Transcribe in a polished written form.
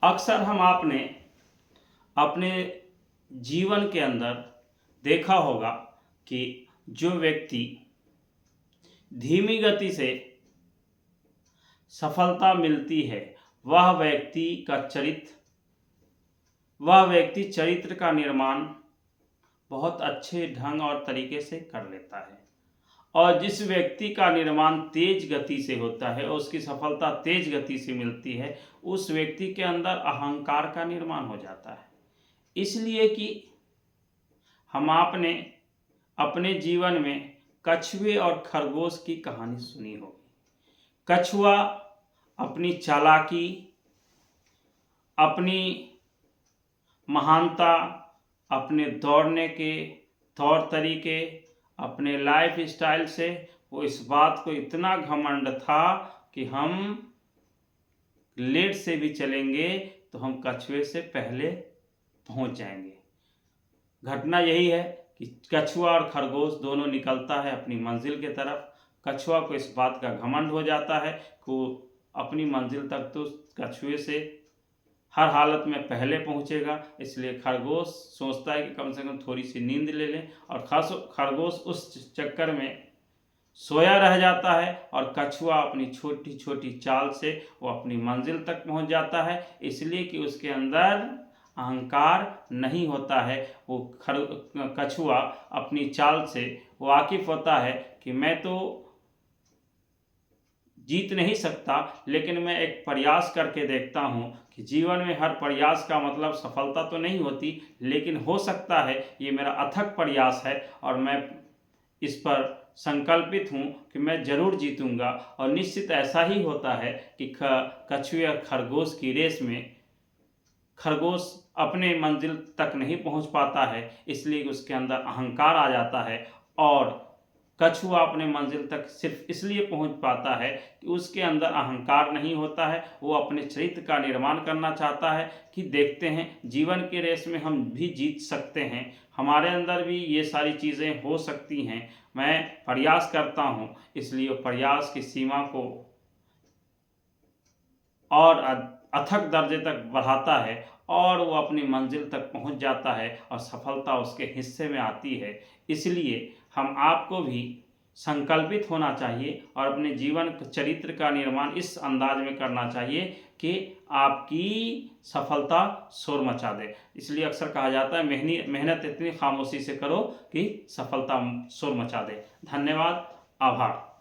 अक्सर हम आपने अपने जीवन के अंदर देखा होगा कि जो व्यक्ति धीमी गति से सफलता मिलती है वह व्यक्ति चरित्र का निर्माण बहुत अच्छे ढंग और तरीके से कर लेता है। और जिस व्यक्ति का निर्माण तेज गति से होता है, उसकी सफलता तेज गति से मिलती है, उस व्यक्ति के अंदर अहंकार का निर्माण हो जाता है। इसलिए कि हम आपने अपने जीवन में कछुए और खरगोश की कहानी सुनी होगी। कछुआ अपनी चालाकी, अपनी महानता, अपने दौड़ने के तौर तरीके, अपने लाइफ स्टाइल से वो इस बात को इतना घमंड था कि हम लेट से भी चलेंगे तो हम कछुए से पहले पहुंच जाएंगे। घटना यही है कि कछुआ और खरगोश दोनों निकलता है अपनी मंजिल के तरफ। कछुआ को इस बात का घमंड हो जाता है कि वो अपनी मंजिल तक तो कछुए से हर हालत में पहले पहुंचेगा, इसलिए खरगोश सोचता है कि कम से कम थोड़ी सी नींद ले लें, और खरगोश उस चक्कर में सोया रह जाता है और कछुआ अपनी छोटी छोटी चाल से वो अपनी मंजिल तक पहुंच जाता है। इसलिए कि उसके अंदर अहंकार नहीं होता है। वो कछुआ अपनी चाल से वाकिफ होता है कि मैं तो जीत नहीं सकता, लेकिन मैं एक प्रयास करके देखता हूँ कि जीवन में हर प्रयास का मतलब सफलता तो नहीं होती, लेकिन हो सकता है ये मेरा अथक प्रयास है और मैं इस पर संकल्पित हूँ कि मैं ज़रूर जीतूँगा। और निश्चित ऐसा ही होता है कि कछुए और खरगोश की रेस में खरगोश अपने मंजिल तक नहीं पहुँच पाता है, इसलिए उसके अंदर अहंकार आ जाता है, और कछुआ अपने मंजिल तक सिर्फ इसलिए पहुंच पाता है कि उसके अंदर अहंकार नहीं होता है। वो अपने चरित्र का निर्माण करना चाहता है कि देखते हैं जीवन के रेस में हम भी जीत सकते हैं, हमारे अंदर भी ये सारी चीज़ें हो सकती हैं, मैं प्रयास करता हूं। इसलिए प्रयास की सीमा को और अथक दर्जे तक बढ़ाता है और वो अपनी मंजिल तक पहुंच जाता है और सफलता उसके हिस्से में आती है। इसलिए हम आपको भी संकल्पित होना चाहिए और अपने जीवन चरित्र का निर्माण इस अंदाज में करना चाहिए कि आपकी सफलता शोर मचा दे। इसलिए अक्सर कहा जाता है मेहनत इतनी खामोशी से करो कि सफलता शोर मचा दे। धन्यवाद, आभार।